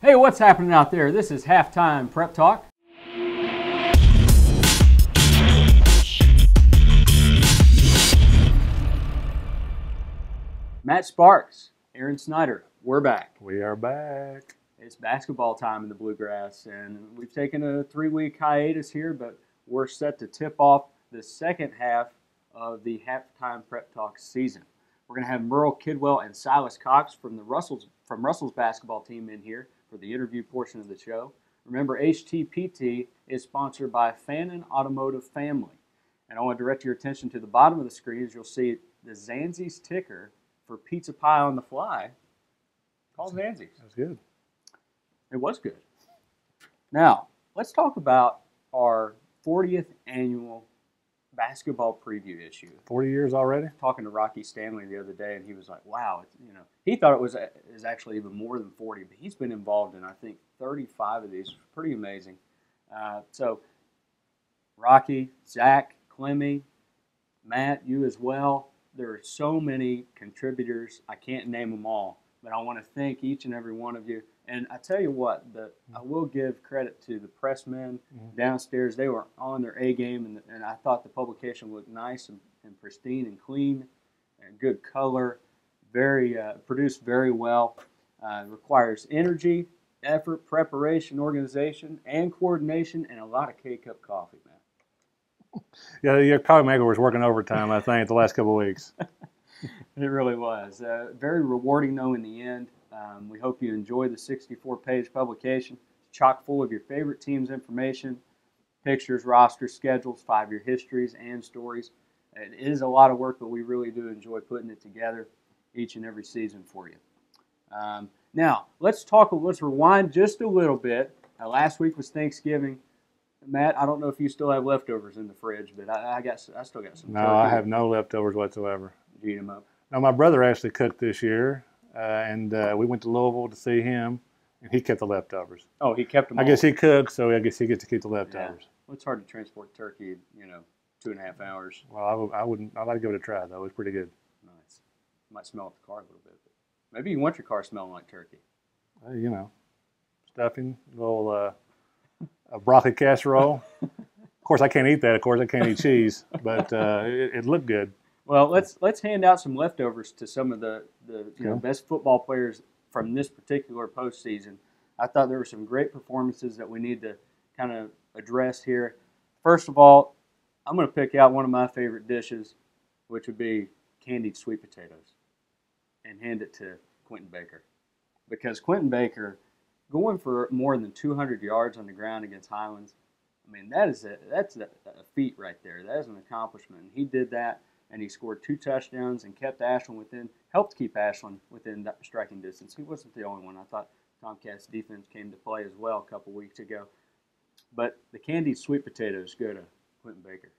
Hey, what's happening out there? This is Halftime Prep Talk. Matt Sparks, Aaron Snyder, we're back. We are back. It's basketball time in the Bluegrass, and we've taken a 3-week hiatus here, but we're set to tip off the second half of the Halftime Prep Talk season. We're going to have Merle Kidwell and Silas Cox from Russell's basketball team in here for the interview portion of the show. Remember, HTPT is sponsored by Fannin Automotive Family. And I want to direct your attention to the bottom of the screen as you'll see the Zanzi's ticker for pizza pie on the fly. Called Zanzi's. That's good. It was good. Now, let's talk about our 40th annual basketball preview issue. 40 years already? Talking to Rocky Stanley the other day, and he was like, wow, he thought it is actually even more than 40, but he's been involved in, I think, 35 of these. Pretty amazing. So, Rocky, Zach, Clemmy, Matt, you as well. There are so many contributors. I can't name them all, but I want to thank each and every one of you. And I tell you what, I will give credit to the pressmen downstairs. They were on their A game, and I thought the publication looked nice and pristine and clean, and good color, produced very well. Requires energy, effort, preparation, organization, and coordination, and a lot of K-Cup coffee, man. Yeah, your coffee maker was working overtime, I think, the last couple of weeks. It really was. Very rewarding, though, in the end. We hope you enjoy the 64-page publication. It's chock full of your favorite team's information, pictures, rosters, schedules, 5-year histories, and stories. It is a lot of work, but we really do enjoy putting it together each and every season for you. Now, let's rewind just a little bit. Last week was Thanksgiving. Matt, I don't know if you still have leftovers in the fridge, but I still got some. No, I have no leftovers whatsoever. Did you eat them up? No, my brother actually cooked this year, and we went to Louisville to see him, and he kept the leftovers. Oh, he kept them all? I guess he cooked, so I guess he gets to keep the leftovers. Yeah. Well, it's hard to transport turkey, 2.5 hours. Well, I'd like to give it a try, though. It's pretty good. Nice. Might smell up the car a little bit. But maybe you want your car smelling like turkey. Stuffing, a little a broccoli casserole. Of course, I can't eat that. Of course, I can't eat cheese, but it looked good. Well, let's hand out some leftovers to some of the best football players from this particular postseason. I thought there were some great performances that we need to kind of address here. First of all, I'm going to pick out one of my favorite dishes, which would be candied sweet potatoes, and hand it to Quentin Baker. Because Quentin Baker, going for more than 200 yards on the ground against Highlands, I mean, that's a feat right there. That is an accomplishment. And he did that, and he scored 2 touchdowns and helped keep Ashland within striking distance. He wasn't the only one. I thought Tomcats' defense came to play as well a couple weeks ago. But the candied sweet potatoes go to Quentin Baker.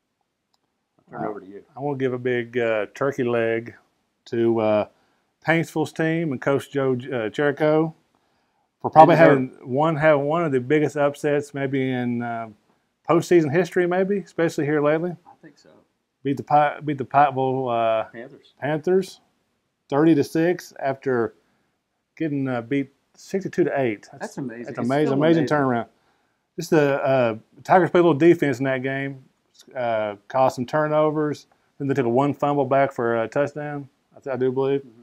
I'll turn it over to you. I want to give a big turkey leg to Paintsville's team and Coach Joe Jericho for probably having one of the biggest upsets maybe in postseason history, maybe, especially here lately. I think so. Beat the Pikeville Panthers 30-6 after getting beat 62-8. That's amazing. That's amazing turnaround. Just the Tigers played a little defense in that game, caused some turnovers. Then they took one fumble back for a touchdown. I do believe. Mm-hmm.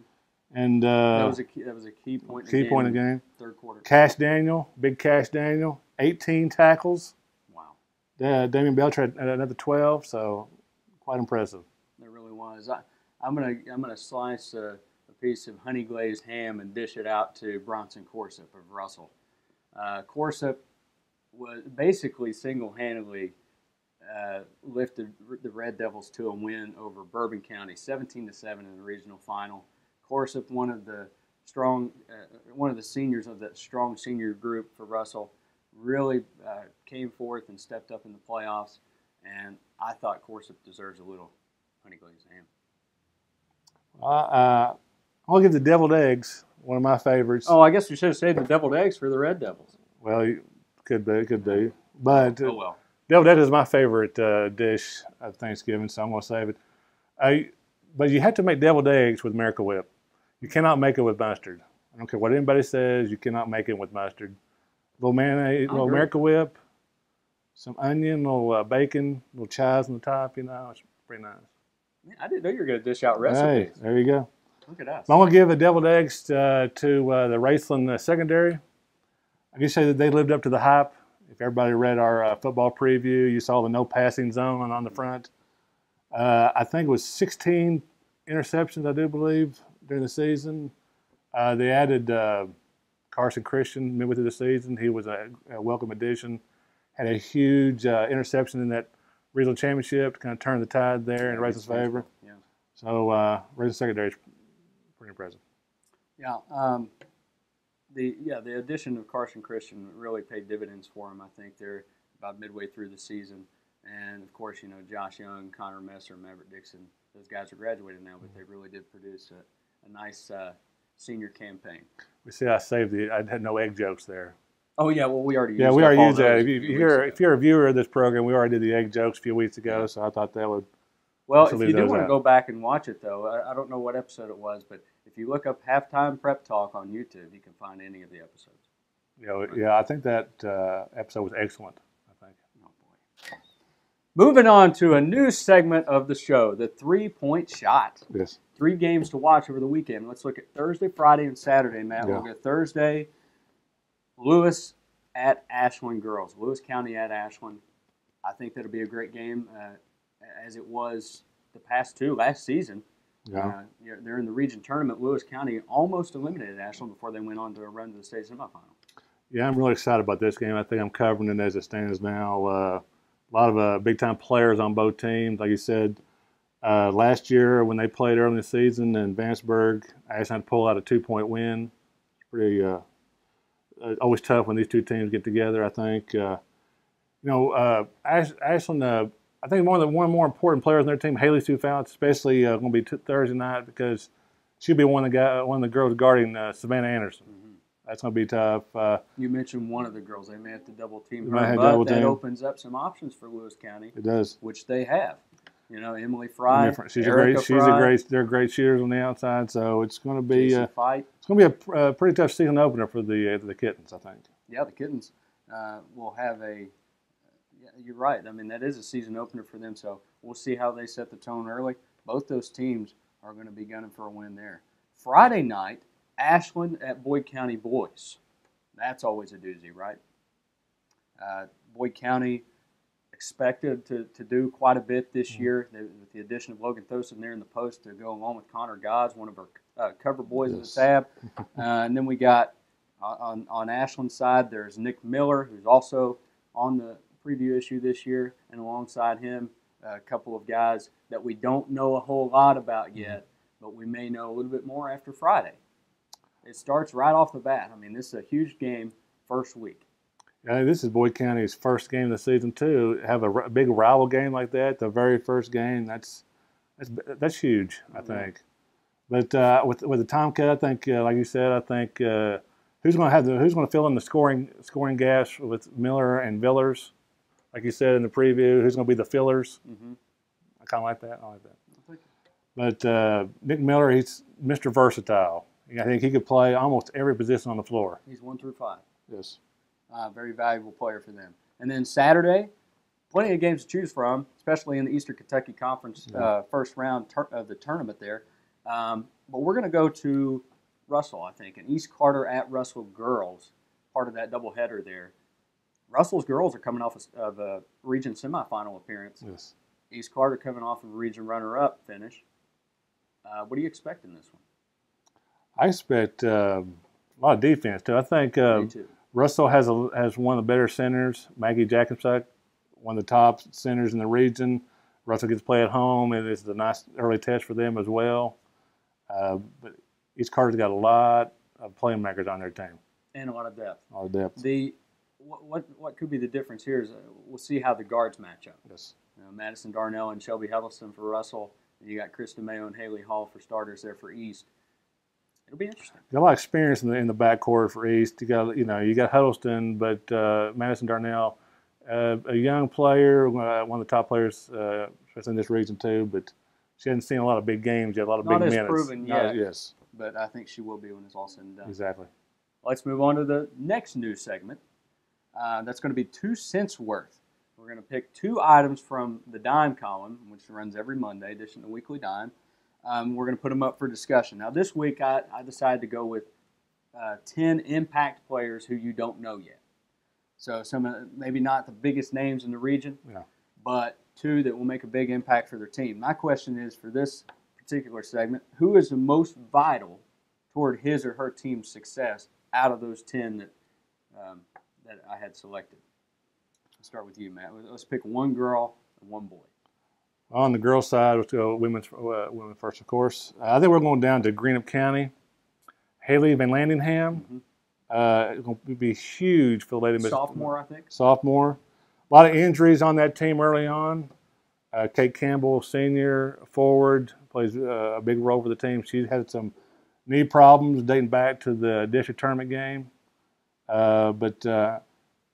And that was a key point. Point in the game. Third quarter. Big Cash Daniel, 18 tackles. Wow. Damian Belcher had another 12. So quite impressive. It really was. I'm gonna slice a piece of honey glazed ham and dish it out to Bronson Corsip of Russell. Corsip was basically single-handedly lifted the Red Devils to a win over Bourbon County, 17-7 in the regional final. Corsip, one of the seniors of that strong senior group for Russell, really came forth and stepped up in the playoffs, and I thought Corsip deserves a little honey glazed ham. I'll give the deviled eggs, one of my favorites. Oh, I guess we should have saved the deviled eggs for the Red Devils. Well, could be. But oh well. Deviled eggs is my favorite dish of Thanksgiving, so I'm going to save it. But you have to make deviled eggs with Miracle Whip. You cannot make it with mustard. I don't care what anybody says. You cannot make it with mustard. Little mayonnaise, little America Whip, some onion, little bacon, little chives on the top. It's pretty nice. Man, I didn't know you were going to dish out recipes. Hey, there you go. Look at us. I'm going to give a deviled eggs to the Raceland secondary. I can say that they lived up to the hype. If everybody read our football preview, you saw the no passing zone on the front. I think it was 16 interceptions, I do believe, during the season. They added Carson Christian midway through the season. He was a welcome addition. Had a huge interception in that regional championship to kind of turn the tide there in Raceland's favor. Yeah. So Raceland secondary is pretty impressive. Yeah. The addition of Carson Christian really paid dividends for him. I think they're about midway through the season, and of course, Josh Young, Connor Messer, Maverick Dixon. Those guys are graduated now, but they really did produce a nice senior campaign. We see I saved I had no egg jokes there. Oh yeah, well we already used we already used that. If you're a viewer of this program, we already did the egg jokes a few weeks ago, so I thought that would. Well, if you do want to go back and watch it, though, I don't know what episode it was, but if you look up Halftime Prep Talk on YouTube, you can find any of the episodes. Yeah, I think that episode was excellent, I think. Oh, boy. Moving on to a new segment of the show, the 3-point shot. Yes. 3 games to watch over the weekend. Let's look at Thursday, Friday, and Saturday, Matt. Yeah. We'll go Thursday, Lewis at Ashland Girls. Lewis County at Ashland. I think that'll be a great game. As it was the past 2 last season. Yeah. They're in the region tournament. Lewis County almost eliminated Ashland before they went on to a run to the state semifinal. Yeah, I'm really excited about this game. I think I'm covering it as it stands now. A lot of big-time players on both teams. Like you said, last year when they played early in the season in Vanceburg, Ashland had to pull out a 2-point win. It's pretty always tough when these two teams get together, I think. Ashland I think one more important players on their team, Haley Sue Fouts, especially going to be Thursday night because she'll be one of the girls guarding Savannah Anderson. Mm-hmm. That's going to be tough. You mentioned one of the girls. They may have to double team her, but that opens up some options for Lewis County. It does, which they have. Emily Fry. They're great shooters on the outside, so it's going to be it's going to be a pretty tough season opener for the Kittens, I think. Yeah, the Kittens will have a. You're right. I mean, that is a season opener for them, so we'll see how they set the tone early. Both those teams are going to be gunning for a win there. Friday night, Ashland at Boyd County Boys. That's always a doozy, right? Boyd County expected to do quite a bit this year with the addition of Logan Thosen there in the post to go along with Connor Godds, one of our cover boys of the tab. And then we got on Ashland's side, there's Nick Miller, who's also on the preview issue this year, and alongside him, a couple of guys that we don't know a whole lot about yet, but we may know a little bit more after Friday. It starts right off the bat. I mean, this is a huge game first week. Yeah, this is Boyd County's first game of the season too. Have a big rival game like that, the very first game, that's huge, I think. But with the time cut, I think, like you said, I think who's going to fill in the scoring gaps with Miller and Villers? Like you said in the preview, who's going to be the fillers? Mm-hmm. I kind of like that. I like that. But Nick Miller, he's Mr. Versatile. I think he could play almost every position on the floor. He's 1 through 5. Yes. Very valuable player for them. And then Saturday, plenty of games to choose from, especially in the Eastern Kentucky Conference first round of the tournament there. But we're going to go to Russell, I think, and East Carter at Russell Girls, part of that doubleheader there. Russell's girls are coming off of a region semifinal appearance. Yes. East Carter coming off of a region runner-up finish. What do you expect in this one? I expect a lot of defense too. I think Russell has one of the better centers. Maggie Jacobsuck, one of the top centers in the region. Russell gets to play at home, and it's a nice early test for them as well. But East Carter's got a lot of playmakers on their team. And a lot of depth. A lot of depth. What could be the difference here is we'll see how the guards match up. Yes. Madison Darnell and Shelby Huddleston for Russell. And you got Krista Mayo and Haley Hall for starters there for East. It'll be interesting. Got a lot of experience in the backcourt for East. You got Huddleston, but Madison Darnell, a young player, one of the top players, especially in this region too. But she hasn't seen a lot of big games yet, a lot of big minutes. Not as proven yet. Yes. but I think she will be when it's all said and done. Exactly. Let's move on to the next news segment. That's going to be 2 cents worth. We're going to pick 2 items from the Dime column, which runs every Monday, edition of the Weekly Dime. We're going to put them up for discussion. Now, this week I decided to go with 10 impact players who you don't know yet. So some maybe not the biggest names in the region, but 2 that will make a big impact for their team. My question is, for this particular segment, who is the most vital toward his or her team's success out of those 10 that I had selected? Let's start with you, Matt. Let's pick 1 girl and 1 boy. On the girls' side, let's go women first, of course. I think we're going down to Greenup County. Haley Van Landingham. It's going to be huge for the Lady Miss. Sophomore, I think. Sophomore. A lot of injuries on that team early on. Kate Campbell, senior forward, plays a big role for the team. She's had some knee problems dating back to the district tournament game. But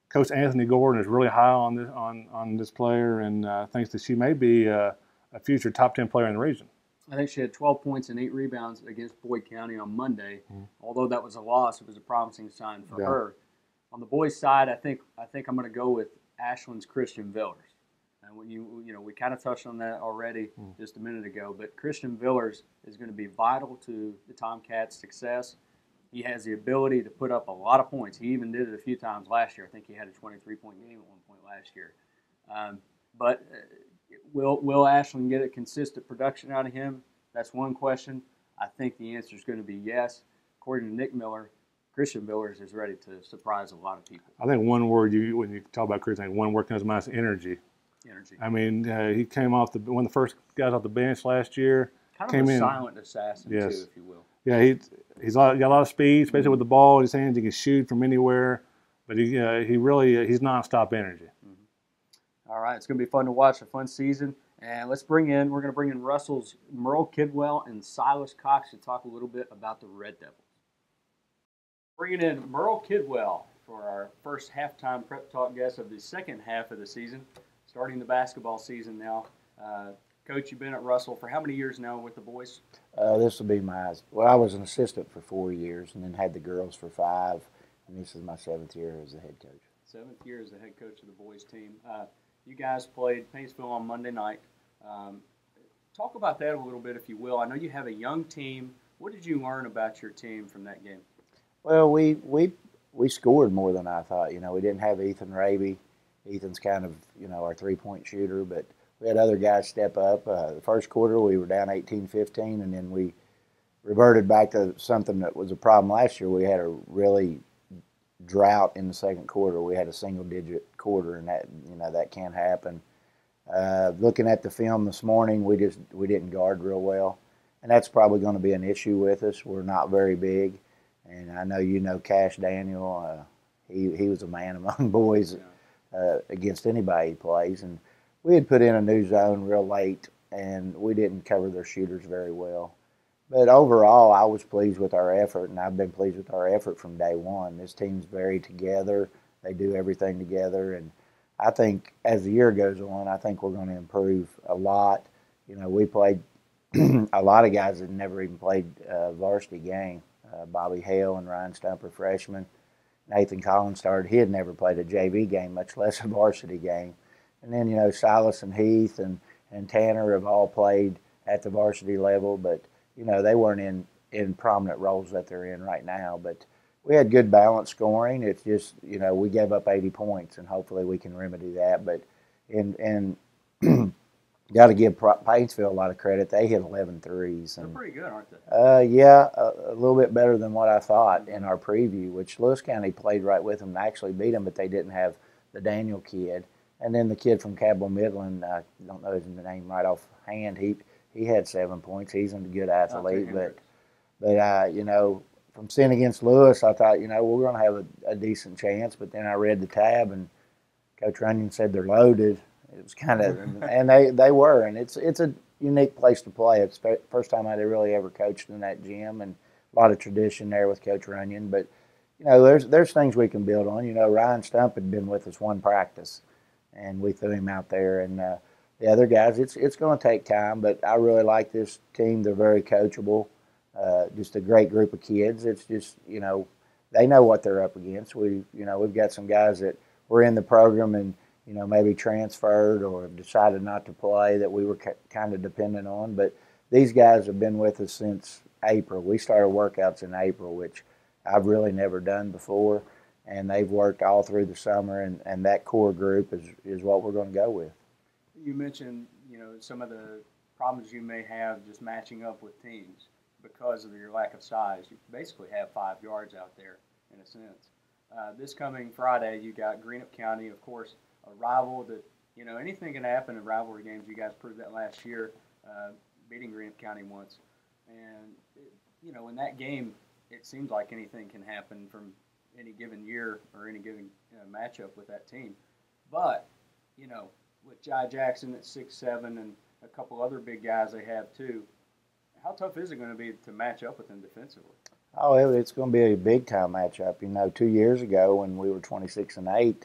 Coach Anthony Gordon is really high on this player and thinks that she may be a future top 10 player in the region. I think she had 12 points and 8 rebounds against Boyd County on Monday. Although that was a loss, it was a promising sign for her. On the boys' side, I think I'm going to go with Ashland's Christian Villers. And when we kind of touched on that already just a minute ago, but Christian Villers is going to be vital to the Tomcats' success. He has the ability to put up a lot of points. He even did it a few times last year. I think he had a 23-point game at one point last year. But will Ashland get a consistent production out of him? That's one question. I think the answer is going to be yes. According to Nick Miller, Christian Villers is ready to surprise a lot of people. I think one word when you talk about Christian, one word comes to mind is energy. I mean, he came off one of the first guys off the bench last year. Kind of a silent assassin, too, if you will. Yeah, he's got a lot of speed, especially with the ball in his hands. He can shoot from anywhere, but he's nonstop energy. All right, it's going to be fun to watch, a fun season. And we're going to bring in Russell's Merle Kidwell and Silas Cox to talk a little bit about the Red Devils. Bringing in Merle Kidwell for our first halftime prep talk guest of the second half of the season, starting the basketball season now. Coach, you've been at Russell for how many years now with the boys? This will be I was an assistant for 4 years and then had the girls for 5, and this is my 7th year as the head coach. 7th year as the head coach of the boys team. You guys played Paintsville on Monday night. Talk about that a little bit, if you will. I know you have a young team. What did you learn about your team from that game? Well, we scored more than I thought. We didn't have Ethan Raby. Ethan's kind of, our 3-point shooter, but we had other guys step up. The first quarter, we were down 18-15, and then we reverted back to something that was a problem last year. We had a really drought in the second quarter. We had a single-digit quarter, and that can't happen. Looking at the film this morning, we didn't guard real well, and that's probably going to be an issue with us. We're not very big, and I know Cash Daniel. He was a man among boys against anybody he plays, and we had put in a new zone real late, and we didn't cover their shooters very well. But overall, I was pleased with our effort, and I've been pleased with our effort from day one. This team's very together. They do everything together, and I think as the year goes on, I think we're going to improve a lot. We played a lot of guys that never even played a varsity game. Bobby Hale and Ryan Stumper, freshmen. Nathan Collins started. He had never played a JV game, much less a varsity game. And then, Silas and Heath and Tanner have all played at the varsity level, but, they weren't in prominent roles that they're in right now. But we had good balance scoring. It's just, we gave up 80 points, and hopefully we can remedy that. But got to give Paintsville a lot of credit. They hit 11 threes. They're pretty good, aren't they? Yeah, a little bit better than what I thought in our preview, which Lewis County played right with them and actually beat them, but they didn't have the Daniel kid. And then the kid from Cabell Midland, I don't know his name right offhand, he had 7 points. He's a good athlete. But from seeing against Lewis, I thought, we're going to have a decent chance. But then I read the tab, and Coach Runyon said they're loaded. It was kind of, and they were. And it's a unique place to play. It's the first time I'd really ever coached in that gym, and a lot of tradition there with Coach Runyon. But, there's things we can build on. Ryan Stump had been with us one practice, and we threw him out there. And the other guys, it's going to take time, but I really like this team. They're very coachable. just a great group of kids. It's just, they know what they're up against. We've got some guys that were in the program and, maybe transferred or have decided not to play that we were kind of dependent on. But these guys have been with us since April. We started workouts in April, which I've really never done before. And they've worked all through the summer, and that core group is what we're going to go with. You mentioned, some of the problems you may have just matching up with teams because of your lack of size. You basically have 5 yards out there, in a sense. This coming Friday, you got Greenup County, of course, a rival that, anything can happen in rivalry games. You guys proved that last year, beating Greenup County once. And, in that game, it seems like anything can happen from any given year or any given matchup with that team. But, with Jai Jackson at 6'7" and a couple other big guys they have too, how tough is it going to be to match up with them defensively? Oh, it's going to be a big-time matchup. 2 years ago when we were 26-8,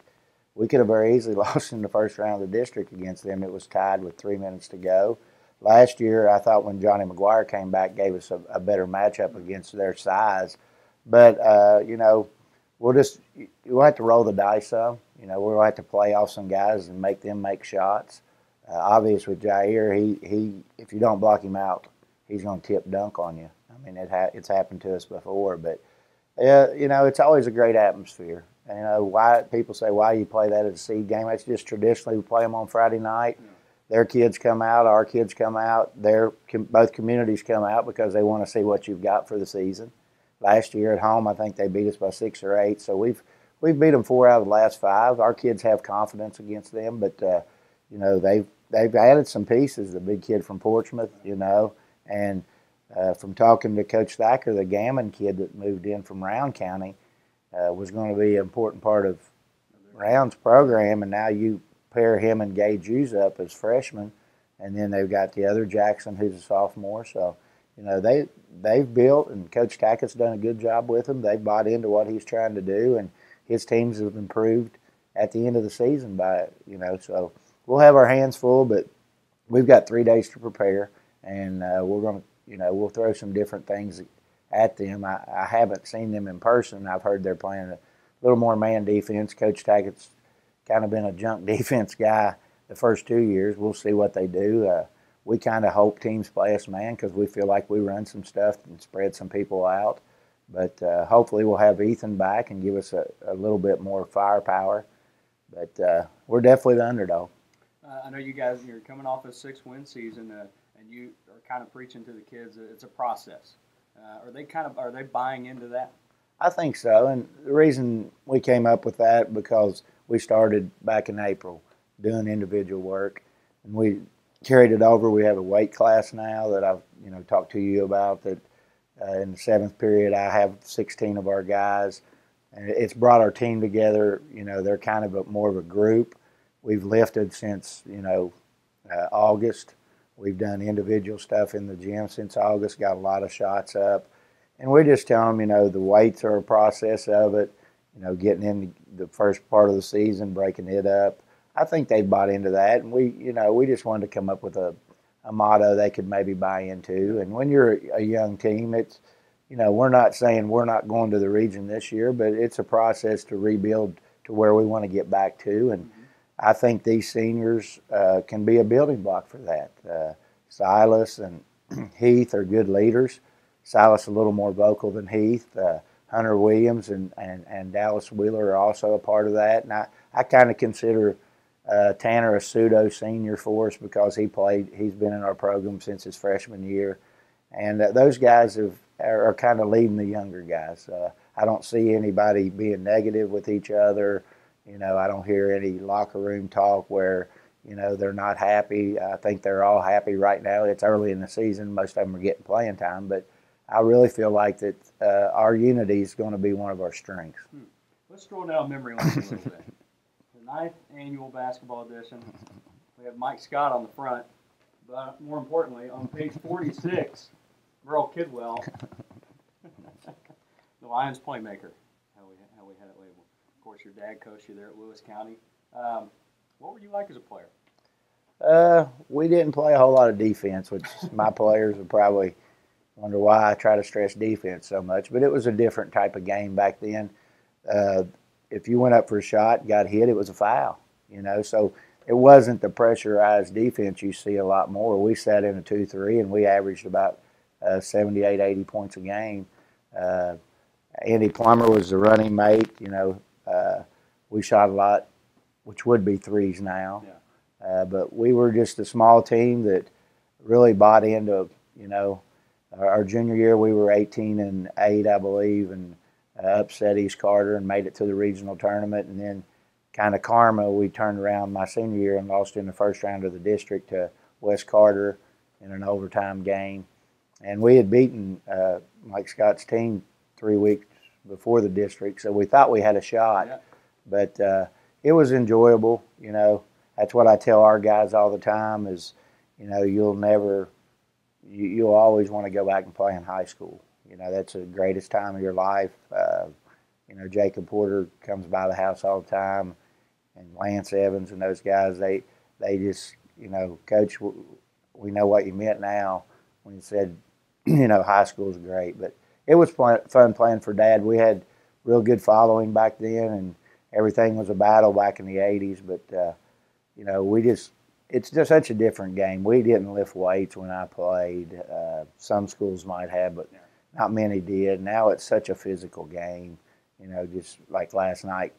we could have very easily lost in the first round of the district against them. It was tied with 3 minutes to go. Last year, I thought when Johnny McGuire came back, gave us a better matchup against their size. But, we'll have to roll the dice some. We'll have to play off some guys and make them make shots. Obvious with Jair, he if you don't block him out, he's going to tip dunk on you. I mean, it's happened to us before. But, it's always a great atmosphere. Why people say, why you play that as a seed game? It's just traditionally we play them on Friday night. Yeah. Their kids come out, our kids come out. Both communities come out because they want to see what you've got for the season. Last year at home, I think they beat us by 6 or 8. So we've beat them 4 out of the last 5. Our kids have confidence against them, but they've added some pieces. The big kid from Portsmouth, and from talking to Coach Thacker, the Gammon kid that moved in from Round County was going to be an important part of Round's program, and now you pair him and Gage Hughes up as freshmen, and then they've got the other Jackson who's a sophomore. So, they've built, and Coach Tackett's done a good job with them. They've bought into what he's trying to do, and his teams have improved at the end of the season by it, So we'll have our hands full, but we've got 3 days to prepare, and we're going to, we'll throw some different things at them. I haven't seen them in person. I've heard they're playing a little more man defense. Coach Tackett's kind of been a junk defense guy the first 2 years. We'll see what they do. We kind of hope teams play us man because we feel like we run some stuff and spread some people out. But hopefully we'll have Ethan back and give us a little bit more firepower. But we're definitely the underdog. I know you guys, you're coming off a 6-win season, and you are kind of preaching to the kids that it's a process. Are they buying into that? I think so, and the reason we came up with that because we started back in April doing individual work, and we carried it over. We have a weight class now that I've talked to you about. That in the 7th period, I have 16 of our guys, and it's brought our team together. They're kind of more of a group. We've lifted since August. We've done individual stuff in the gym since August. Got a lot of shots up. And we just tell them, the weights are a process of it, getting in the first part of the season, breaking it up. I think they bought into that, and we just wanted to come up with a motto they could maybe buy into. And when you're a young team, it's, we're not saying we're not going to the region this year, but it's a process to rebuild to where we want to get back to. And I think these seniors can be a building block for that. Silas and Heath are good leaders. Silas a little more vocal than Heath. Hunter Williams and Dallas Wheeler are also a part of that. And I kind of consider Tanner a pseudo senior for us because he's been in our program since his freshman year. And those guys are kind of leading the younger guys. I don't see anybody being negative with each other. I don't hear any locker room talk where, they're not happy. I think they're all happy right now. It's early in the season. Most of them are getting playing time, but I really feel like that our unity is going to be one of our strengths. Let's stroll down memory lane a little bit. The 9th annual basketball edition. We have Mike Scott on the front, but more importantly, on page 46, Merle Kidwell, the Lions playmaker. How we had it labeled. Of course, your dad coached you there at Lewis County. What were you like as a player? We didn't play a whole lot of defense, which my players would probably, wonder why I try to stress defense so much. But it was a different type of game back then. If you went up for a shot, got hit, it was a foul. So it wasn't the pressurized defense you see a lot more. We sat in a 2-3, and we averaged about 78, 80 points a game. Andy Plummer was the running mate. We shot a lot, which would be threes now. Yeah. But we were just a small team that really bought into, our junior year we were 18-8, I believe, and upset East Carter and made it to the regional tournament. And then kind of karma, we turned around my senior year and lost in the first round of the district to West Carter in an overtime game. And we had beaten Mike Scott's team 3 weeks before the district, so we thought we had a shot. Yeah. But it was enjoyable. That's what I tell our guys all the time is, you'll always want to go back and play in high school. That's the greatest time of your life. Jacob Porter comes by the house all the time, and Lance Evans and those guys, they just, Coach, we know what you meant now when you said, high school's great. But it was fun playing for Dad. We had real good following back then, and everything was a battle back in the 80s. But, it's just such a different game. We didn't lift weights when I played. Some schools might have, but not many did. Now it's such a physical game. Just like last night,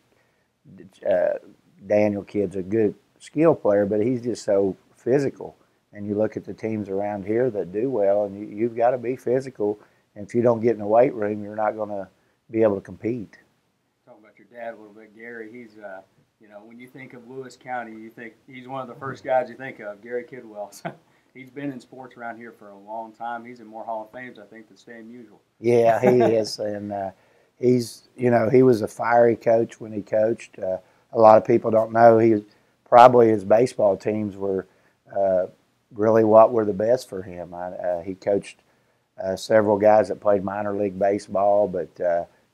Daniel Kidd's a good skill player, but he's just so physical. And you look at the teams around here that do well, and you've got to be physical. And if you don't get in the weight room, you're not going to be able to compete. Talking about your dad a little bit, Gary. He's, when you think of Lewis County, you think he's one of the first guys you think of, Gary Kidwell. He's been in sports around here for a long time. He's in more Hall of Fames, I think, than Stan Musial. Yeah, he is, and he's, he was a fiery coach when he coached. A lot of people don't know probably his baseball teams were really what were the best for him. He coached several guys that played minor league baseball, but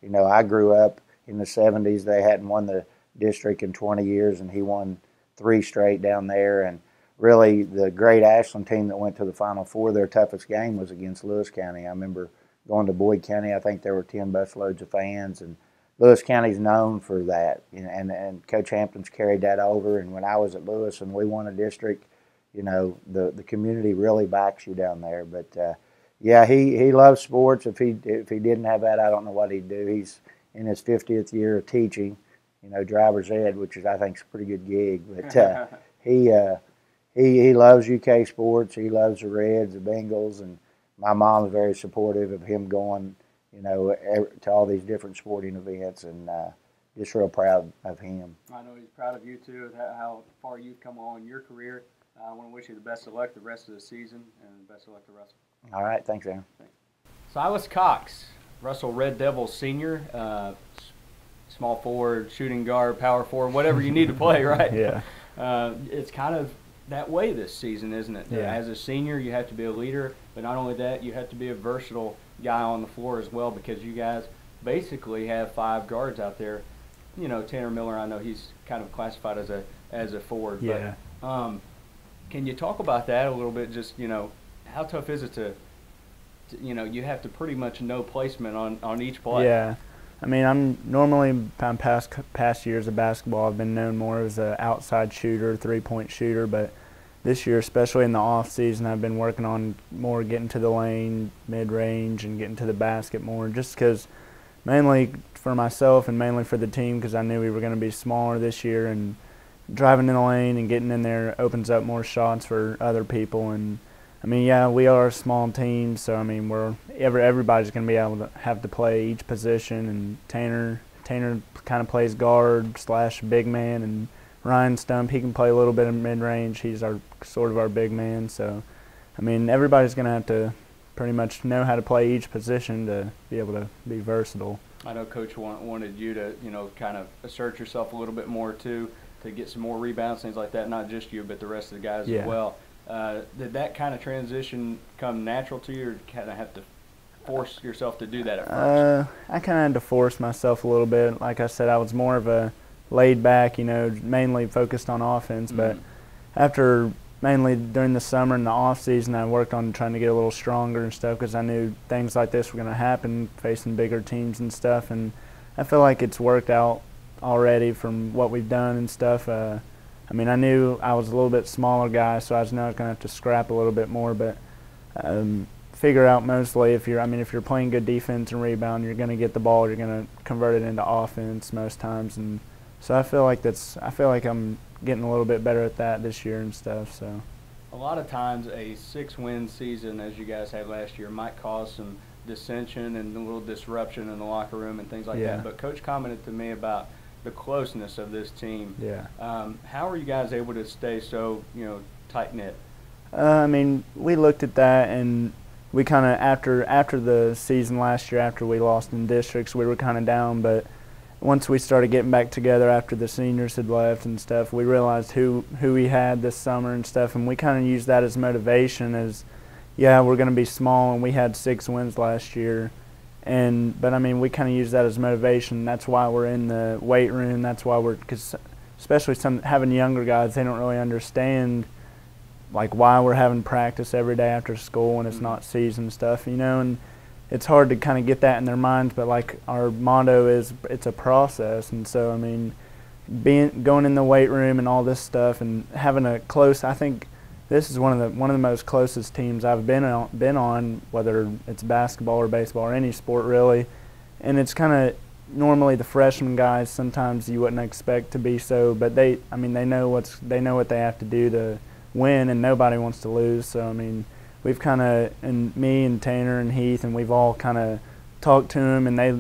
I grew up in the 70s. They hadn't won the district in 20 years, and he won 3 straight down there. And really, the great Ashland team that went to the Final Four, their toughest game was against Lewis County. I remember going to Boyd County. I think there were 10 busloads of fans, and Lewis County's known for that. And Coach Hampton's carried that over. And when I was at Lewis and we won a district, the community really backs you down there. But yeah, he loves sports. If he didn't have that, I don't know what he'd do. He's in his 50th year of teaching, driver's ed, which is I think is a pretty good gig. But he loves UK sports. He loves the Reds, the Bengals, and my mom's very supportive of him going, to all these different sporting events, and just real proud of him. I know he's proud of you too, how far you've come on in your career. I want to wish you the best of luck the rest of the season, and best of luck to Russell. All right, thanks, Aaron. Thanks. Silas Cox, Russell Red Devils senior, small forward, shooting guard, power forward, whatever you need to play, right? Yeah. It's kind of that way this season, isn't it? Yeah. As a senior, you have to be a leader, but not only that, you have to be a versatile guy on the floor as well, because you guys basically have 5 guards out there. Tanner Miller, I know he's kind of classified as a forward. Yeah. But can you talk about that a little bit? Just, how tough is it to you have to pretty much know placement on each play. Yeah. I mean, I'm normally past years of basketball, I've been known more as an outside shooter, 3-point shooter, but this year, especially in the off season, I've been working on more getting to the lane, mid-range, and getting to the basket more, just because mainly for myself and mainly for the team, because I knew we were going to be smaller this year, and driving in the lane and getting in there opens up more shots for other people. And I mean, yeah, we are a small team, so I mean, everybody's going to be able to have to play each position. And Tanner kind of plays guard / big man, and Ryan Stump, he can play a little bit of mid-range. He's sort of our big man. So I mean, everybody's going to have to pretty much know how to play each position to be able to be versatile. I know Coach wanted you to kind of assert yourself a little bit more too, to get some more rebounds, things like that. Not just you, but the rest of the guys as well. Did that kind of transition come natural to you, or kind of have to force yourself to do that at first? I kind of had to force myself a little bit. Like I said, I was more of a laid back, mainly focused on offense. But after mainly during the summer and the off season, I worked on trying to get a little stronger and stuff because I knew things like this were going to happen, facing bigger teams and stuff. And I feel like it's worked out already from what we've done and stuff. I mean, I knew I was a little bit smaller guy, so I was going to have to scrap a little bit more, but figure out mostly if you're playing good defense and rebound, you're going to get the ball, you're going to convert it into offense most times. And so I feel like I'm getting a little bit better at that this year and stuff. So a lot of times a 6-win season, as you guys had last year, might cause some dissension and a little disruption in the locker room and things like that. But Coach commented to me about the closeness of this team. Yeah. How are you guys able to stay so, tight knit? I mean, we looked at that, and we kind of after the season last year, after we lost in districts, we were kind of down. But once we started getting back together after the seniors had left and stuff, we realized who we had this summer and stuff, and we kind of used that as motivation. As we're going to be small, and we had 6 wins last year. But I mean, we kind of use that as motivation. That's why we're in the weight room. That's why because especially having younger guys, they don't really understand like why we're having practice every day after school when it's not season stuff, and it's hard to kind of get that in their minds. But like our motto is, it's a process, and so I mean, going in the weight room and all this stuff and having a close. I think this is one of the most closest teams I've been on, whether it's basketball or baseball or any sport really. And it's kind of normally the freshman guys, sometimes you wouldn't expect to be so, but they know what they have to do to win, and nobody wants to lose. So I mean, we've kind of, and me and Tanner and Heath, and we've all kind of talked to them, and they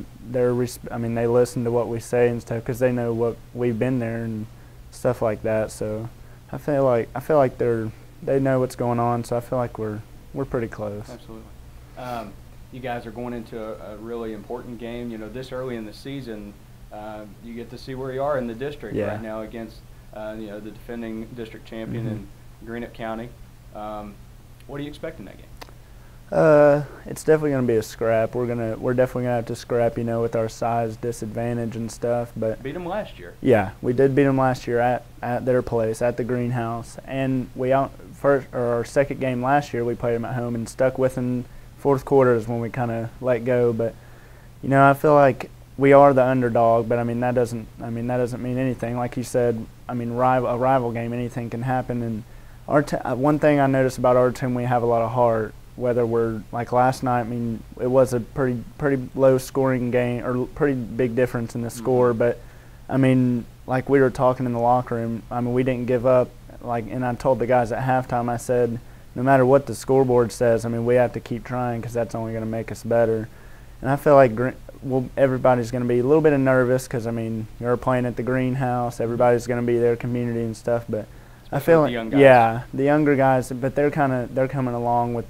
listen to what we say and stuff because they know what we've been there and stuff like that. So I feel like they know what's going on, so I feel like we're pretty close. Absolutely. You guys are going into a really important game. This early in the season, you get to see where you are in the district right now against the defending district champion in Greenup County. What do you expect in that game? It's definitely going to be a scrap. We're definitely going to have to scrap, with our size disadvantage and stuff. But beat them last year. Yeah, we did beat them last year at their place at the greenhouse, and our second game last year we played them at home and stuck with them. Fourth quarter is when we kind of let go. But I feel like we are the underdog. But I mean that doesn't mean anything. Like you said, a rival game, anything can happen. And one thing I noticed about our team, we have a lot of heart. Whether we're like last night, I mean, it was a pretty low scoring game, or pretty big difference in the score. But I mean, like we were talking in the locker room, I mean, we didn't give up. And I told the guys at halftime, I said, no matter what the scoreboard says, I mean, we have to keep trying because that's only going to make us better. And I feel like everybody's going to be a little bit nervous because I mean, you're playing at the greenhouse, everybody's going to be their community and stuff, but I feel like the younger guys, but they're coming along with.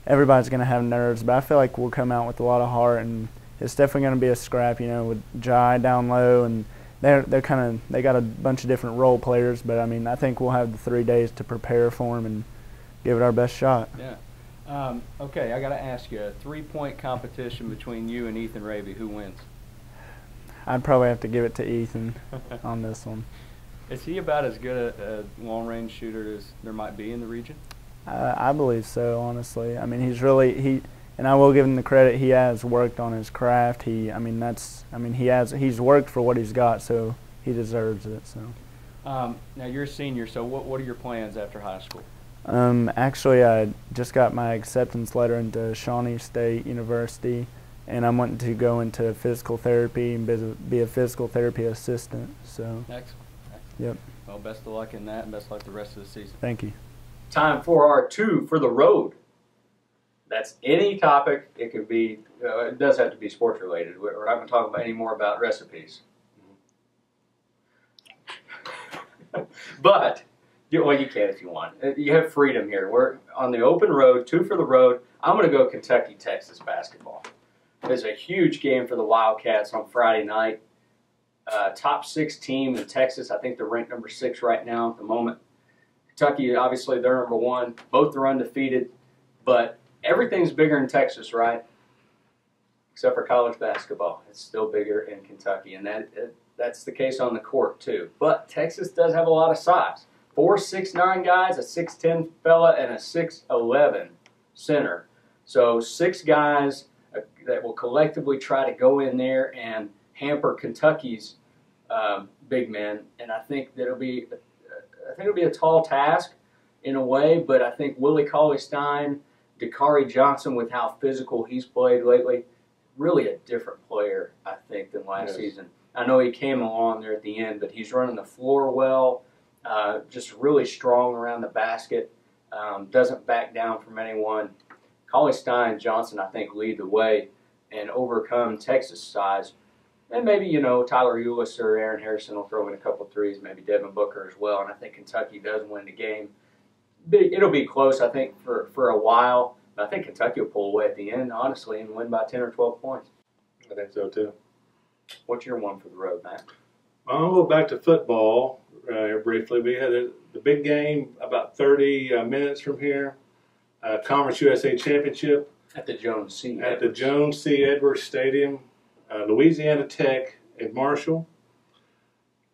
Everybody's going to have nerves, but I feel like we'll come out with a lot of heart, and it's definitely going to be a scrap. With Jai down low, and they got a bunch of different role players, but I mean I think we'll have the 3 days to prepare for them and give it our best shot. Yeah. Okay, I got to ask you, a 3-point competition between you and Ethan Raby, who wins? I'd probably have to give it to Ethan on this one. Is he about as good a long-range shooter as there might be in the region? I believe so, honestly. I mean, he's and I will give him the credit. He has worked on his craft. He's worked for what he's got, so he deserves it. So. Now you're a senior, so what are your plans after high school? Actually, I just got my acceptance letter into Shawnee State University, and I'm wanting to go into physical therapy and be a physical therapy assistant. So. Excellent. Yep. Well, best of luck in that, and best of luck the rest of the season. Thank you. Time for our 2 for the road. That's any topic. It could be. It does have to be sports related. We're not going to talk about any more about recipes. But you can if you want. You have freedom here. We're on the open road. 2 for the road. I'm going to go Kentucky, Texas basketball. There's a huge game for the Wildcats on Friday night. Top 6 team in Texas. I think they're ranked number 6 right now at the moment. Kentucky, obviously, they're number 1. Both are undefeated. But everything's bigger in Texas, right? Except for college basketball. It's still bigger in Kentucky. And that's the case on the court, too. But Texas does have a lot of size. 4 6'9" guys, a 6'10" fella, and a 6'11" center. So 6 guys that will collectively try to go in there and hamper Kentucky's big men. And I think that it'll be a tall task in a way, but I think Willie Cauley-Stein, Dakari Johnson, with how physical he's played lately, really a different player, I think, than last season. I know he came along there at the end, but he's running the floor well, just really strong around the basket, doesn't back down from anyone. Cauley-Stein and Johnson, I think, lead the way and overcome Texas' size. And maybe, Tyler Eulis or Aaron Harrison will throw in a couple threes, maybe Devin Booker as well, and I think Kentucky does win the game. It'll be close, I think, for a while. But I think Kentucky will pull away at the end, honestly, and win by 10 or 12 points. I think so, too. What's your one for the road, Matt? I'll go back to football briefly. We had the big game about 30 minutes from here. Conference USA Championship. At the Jones C. At the Jones C. Edwards Stadium. Louisiana Tech at Marshall.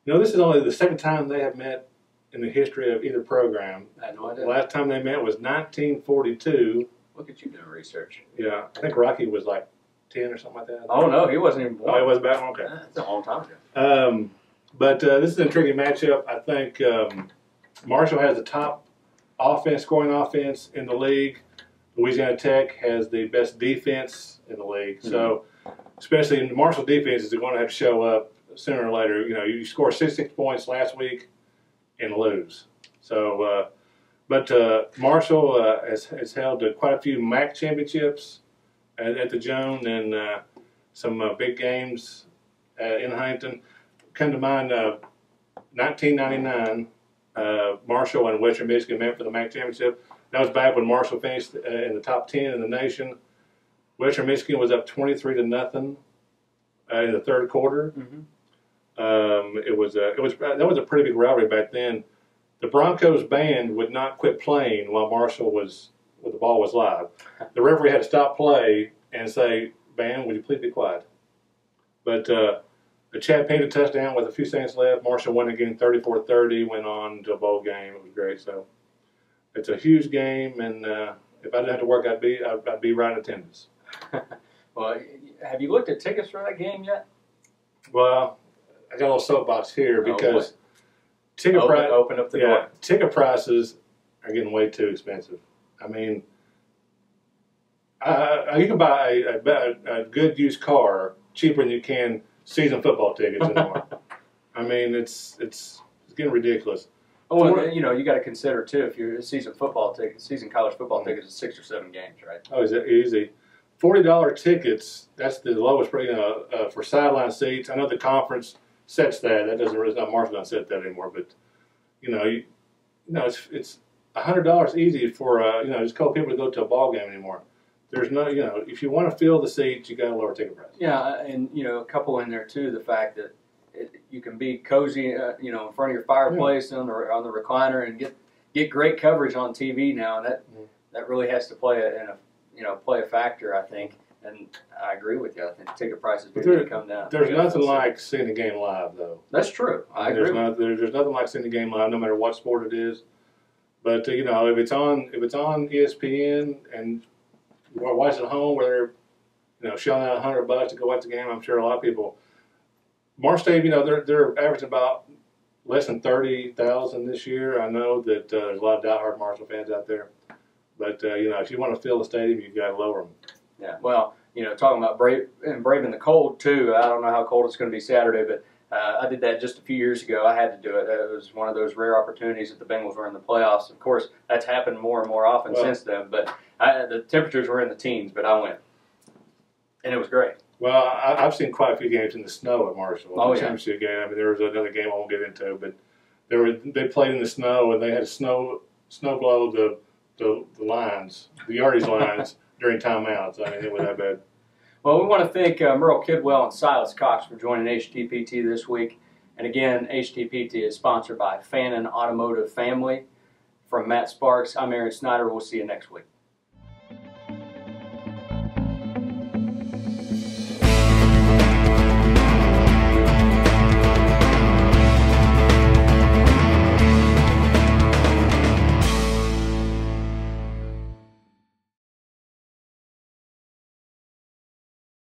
This is only the second time they have met in the history of either program. I had no idea. The last time they met was 1942. Look at you doing research. Yeah, I think Rocky was like 10 or something like that. Oh, no, he wasn't even born. Oh, he wasn't back? Okay. That's a long time ago. But this is an intriguing matchup. I think Marshall has the top scoring offense in the league. Louisiana Tech has the best defense in the league. Mm-hmm. So, especially in the Marshall defense, is going to have to show up sooner or later. You score 66 points last week and lose. So, but Marshall has held quite a few MAC championships at the Jones and some big games in Huntington. Come to mind, 1999, Marshall and Western Michigan met for the MAC championship. That was back when Marshall finished in the top 10 in the nation. Western Michigan was up 23-0 in the third quarter. Mm-hmm. That was a pretty big rivalry back then. The Broncos band would not quit playing while the ball was live. The referee had to stop play and say, "Band, would you please be quiet?" But the Chad Payne touchdown with a few seconds left. Marshall won again 34-30, went on to a bowl game. It was great. So it's a huge game, and if I didn't have to work, I'd be right in attendance. Well, have you looked at tickets for that game yet? Well, I got a little soapbox here because ticket prices are getting way too expensive. I mean, you can buy a good used car cheaper than you can season football tickets anymore. I mean, it's getting ridiculous. Oh, and you got to consider too, if you're season college football tickets is 6 or 7 games, right? Oh, is that easy? $40 tickets. That's the lowest for sideline seats. I know the conference sets that. That doesn't really. Not Marshall doesn't set that anymore. But it's $100 easy for just a couple people to go to a ball game anymore. There's no, if you want to fill the seats, you got to lower ticket price. Yeah, and a couple in there too. The fact that you can be cozy, in front of your fireplace on the recliner and get great coverage on TV now. That really has to play a factor, I think. And I agree with you. I think ticket prices need to come down. There's nothing like seeing the game live, though. That's true. I agree. There's nothing like seeing the game live, no matter what sport it is. But if it's on ESPN and you watch it at home, where they're shelling out $100 to go watch the game, I'm sure a lot of people. Marsh State, they're averaging about less than 30,000 this year. I know that there's a lot of diehard Marshall fans out there, but if you want to fill the stadium, you've got to lower them. Yeah, well, talking about braving the cold too. I don't know how cold it's going to be Saturday, but I did that just a few years ago. I had to do it. It was one of those rare opportunities that the Bengals were in the playoffs. Of course, that's happened more and more often since then. But the temperatures were in the teens, but I went, and it was great. Well, I've seen quite a few games in the snow at Marshall. Oh, yeah. Championship game. I mean, there was another game I won't get into, but they played in the snow, and they had to snow blow the lines, the yardage lines during timeouts. I mean, it was that bad. Well, we want to thank Merle Kidwell and Silas Cox for joining HTPT this week. And again, HTPT is sponsored by Fannin Automotive Family. From Matt Sparks, I'm Aaron Snyder. We'll see you next week.